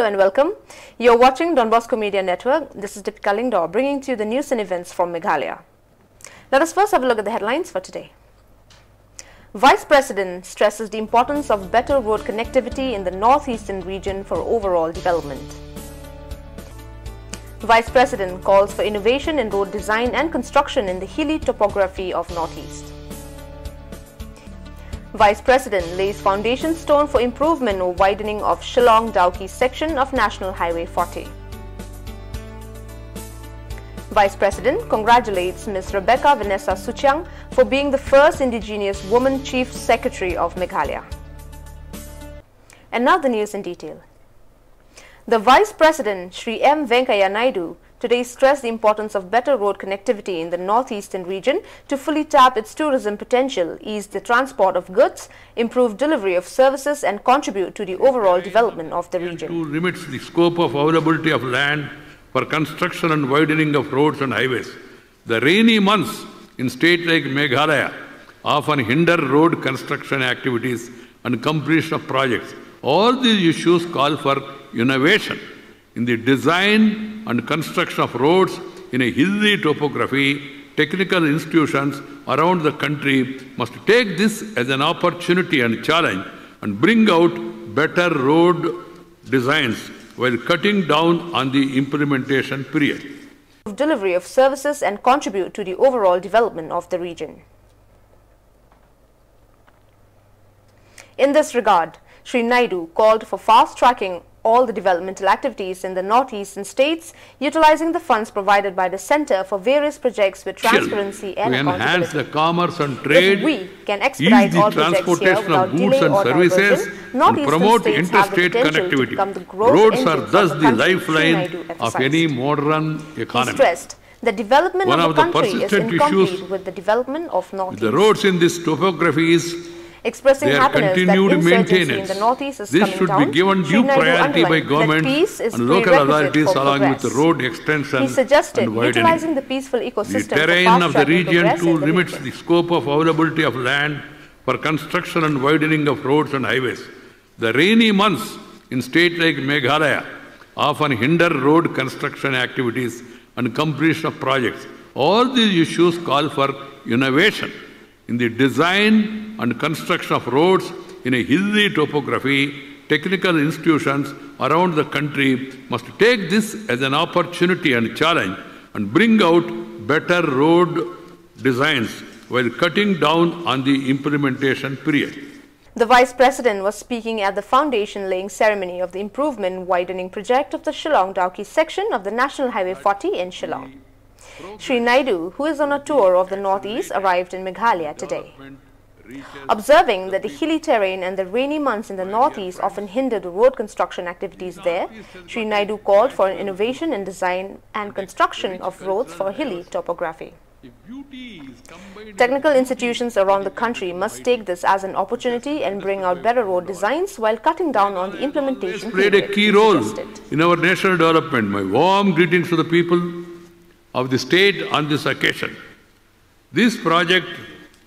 Hello and welcome. You're watching Don Bosco Media Network. This is Deepika Lingdor bringing to you the news and events from Meghalaya. Let us first have a look at the headlines for today. Vice President stresses the importance of better road connectivity in the northeastern region for overall development. Vice President calls for innovation in road design and construction in the hilly topography of Northeast. Vice President lays foundation stone for improvement or widening of Shillong-Dawki section of National Highway 40. Vice President congratulates Ms. Vanessa Saching for being the first indigenous woman Chief Secretary of Meghalaya. And now the news in detail. The Vice President, Shri M. Venkaiah Naidu, today stressed the importance of better road connectivity in the northeastern region to fully tap its tourism potential, ease the transport of goods, improve delivery of services and contribute to the overall development of the region. To limit the scope of availability of land for construction and widening of roads and highways. The rainy months in states like Meghalaya often hinder road construction activities and completion of projects. All these issues call for innovation in the design and construction of roads in a hilly topography. Technical institutions around the country must take this as an opportunity and challenge and bring out better road designs while cutting down on the implementation period. Delivery of services and contribute to the overall development of the region. In this regard, Shri Naidu called for fast-tracking all the developmental activities in the northeastern states, utilizing the funds provided by the Center for various projects with transparency and accountability. To enhance the commerce and trade, if we can expedite all projects here without delay or services, diversion, northeastern promote states have the interstate potential to connectivity. become the growth Roads engines are thus of the country, lifeline of any modern economy. He stressed the development One of the of the country is persistent incomplete issues with the development of northeast. The roads in this topography is expressing happiness that insurgency in the northeast is this coming should down. be given due priority by government and local authorities along with the road extension He suggested and widening. utilizing the peaceful ecosystem The terrain of the region to limit the scope of availability of land for construction and widening of roads and highways. The rainy months in states like Meghalaya often hinder road construction activities and completion of projects. All these issues call for innovation in the design and construction of roads in a hilly topography. Technical institutions around the country must take this as an opportunity and challenge and bring out better road designs while cutting down on the implementation period. The Vice President was speaking at the foundation laying ceremony of the improvement widening project of the Shillong-Dawki section of the National Highway 40 in Shillong. Shri Naidu, who is on a tour of the northeast, arrived in Meghalaya today. Observing that the hilly terrain and the rainy months in the northeast often hinder the road construction activities there, Shri Naidu called for an innovation in design and construction of roads for hilly topography. Technical institutions around the country must take this as an opportunity and bring out better road designs while cutting down on the implementation period. Played a key role in our national development. My warm greetings to the people of the state on this occasion. This project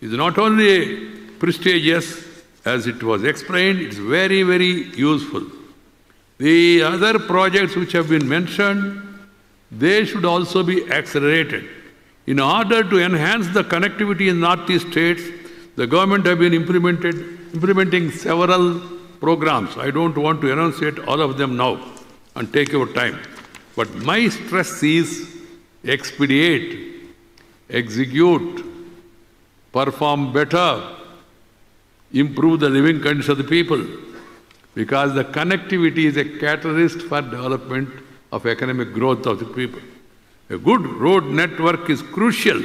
is not only prestigious, as it was explained, it's very, very useful. The other projects which have been mentioned, they should also be accelerated. In order to enhance the connectivity in northeast states, the government have been implementing several programs. I don't want to enunciate all of them now and take your time. But my stress is expedite, execute, perform better, improve the living conditions of the people, because the connectivity is a catalyst for development of economic growth of the people. A good road network is crucial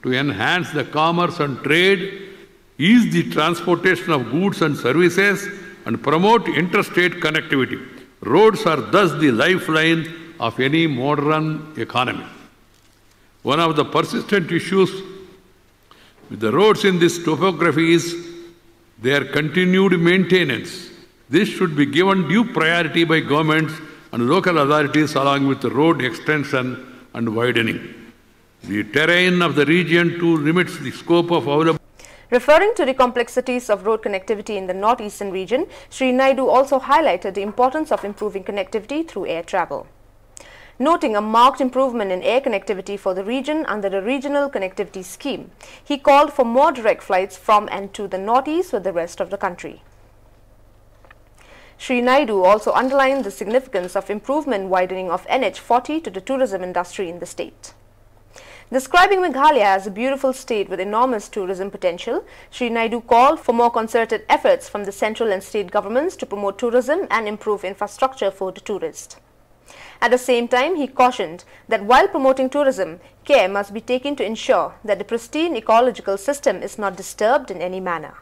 to enhance the commerce and trade, ease the transportation of goods and services, and promote interstate connectivity. Roads are thus the lifeline of any modern economy. One of the persistent issues with the roads in this topography is their continued maintenance. This should be given due priority by governments and local authorities along with the road extension and widening. The terrain of the region too limits the scope of available. Referring to the complexities of road connectivity in the northeastern region, Shri Naidu also highlighted the importance of improving connectivity through air travel. Noting a marked improvement in air connectivity for the region under the Regional Connectivity Scheme, he called for more direct flights from and to the northeast with the rest of the country. Shri Naidu also underlined the significance of improvement widening of NH40 to the tourism industry in the state. Describing Meghalaya as a beautiful state with enormous tourism potential, Shri Naidu called for more concerted efforts from the central and state governments to promote tourism and improve infrastructure for the tourist. At the same time, he cautioned that while promoting tourism, care must be taken to ensure that the pristine ecological system is not disturbed in any manner.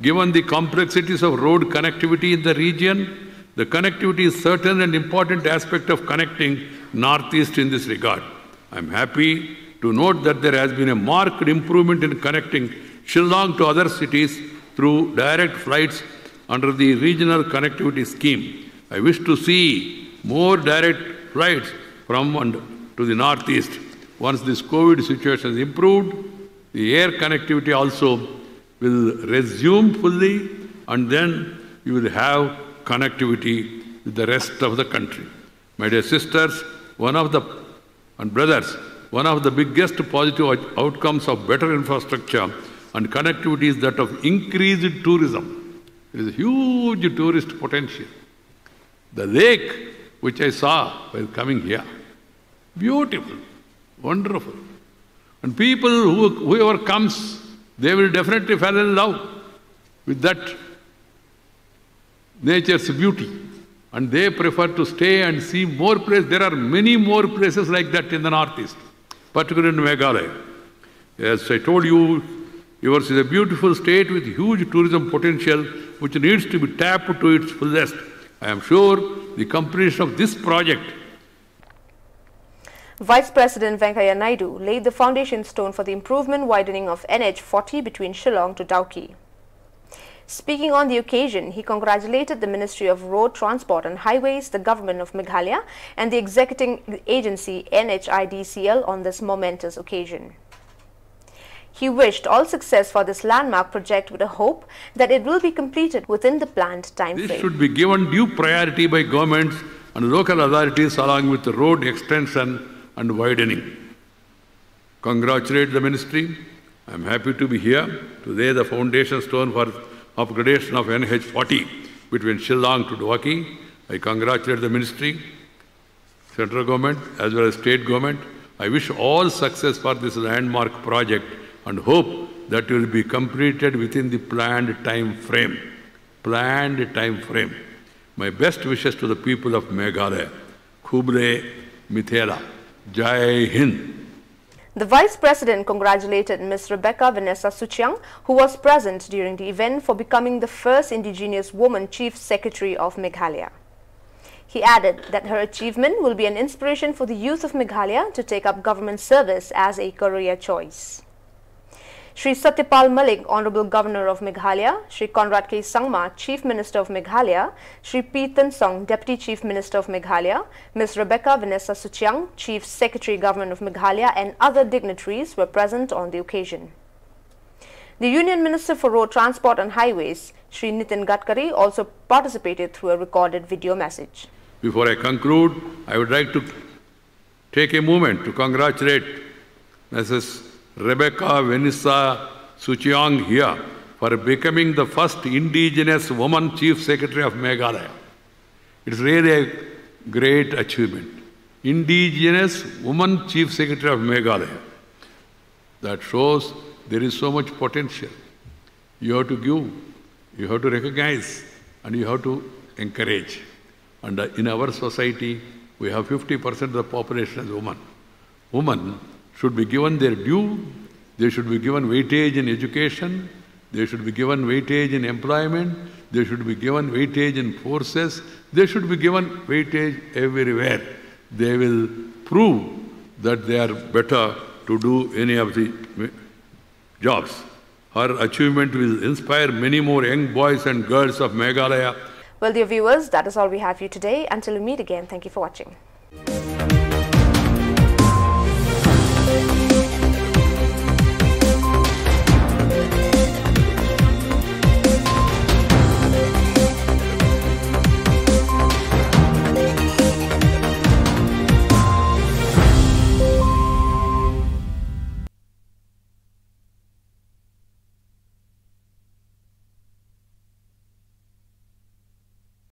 Given the complexities of road connectivity in the region, the connectivity is certain and important aspect of connecting northeast in this regard. I am happy to note that there has been a marked improvement in connecting Shillong to other cities through direct flights under the Regional Connectivity Scheme. I wish to see more direct flights from and to the northeast. Once this COVID situation is improved, the air connectivity also will resume fully, and then you will have connectivity with the rest of the country. My dear sisters, and brothers, one of the biggest positive outcomes of better infrastructure and connectivity is that of increased tourism. There is a huge tourist potential. The lake, which I saw while coming here, beautiful, wonderful. And people, whoever comes, they will definitely fall in love with that nature's beauty. And they prefer to stay and see more places. There are many more places like that in the northeast, particularly in Meghalaya. As I told you, yours is a beautiful state with huge tourism potential which needs to be tapped to its fullest. I am sure the completion of this project. Vice President V.Naidu laid the foundation stone for the improvement widening of NH40 between Shillong-Dawki. Speaking on the occasion, he congratulated the Ministry of Road Transport and Highways, the Government of Meghalaya, and the executing agency NHIDCL on this momentous occasion. He wished all success for this landmark project with a hope that it will be completed within the planned time frame. This should be given due priority by governments and local authorities along with the road extension and widening. Congratulate the ministry. I am happy to be here to lay the foundation stone for upgradation of NH40 between Shillong to Dawki. I congratulate the ministry, central government as well as state government. I wish all success for this landmark project and hope that it will be completed within the planned time frame. My best wishes to the people of Meghalaya. Khuble Mithela. Jai Hind. The Vice President congratulated Ms. Vanessa Saching, who was present during the event, for becoming the first indigenous woman Chief Secretary of Meghalaya. He added that her achievement will be an inspiration for the youth of Meghalaya to take up government service as a career choice. Shri Satyapal Malik, Honorable Governor of Meghalaya, Shri Conrad K. Sangma, Chief Minister of Meghalaya, Shri P. Tan Song, Deputy Chief Minister of Meghalaya, Ms. Vanessa Saching, Chief Secretary Government of Meghalaya, and other dignitaries were present on the occasion. The Union Minister for Road Transport and Highways, Shri Nitin Gadkari, also participated through a recorded video message. Before I conclude, I would like to take a moment to congratulate Mrs. Vanessa Saching here for becoming the first indigenous woman Chief Secretary of Meghalaya. It's really a great achievement. Indigenous woman Chief Secretary of Meghalaya. That shows there is so much potential. You have to give, you have to recognize, and you have to encourage. And in our society, we have 50% of the population as women. Women should be given their due, they should be given weightage in education, they should be given weightage in employment, they should be given weightage in forces, they should be given weightage everywhere. They will prove that they are better to do any of the jobs. Her achievement will inspire many more young boys and girls of Meghalaya. Well, dear viewers, that is all we have for you today. Until we meet again, thank you for watching.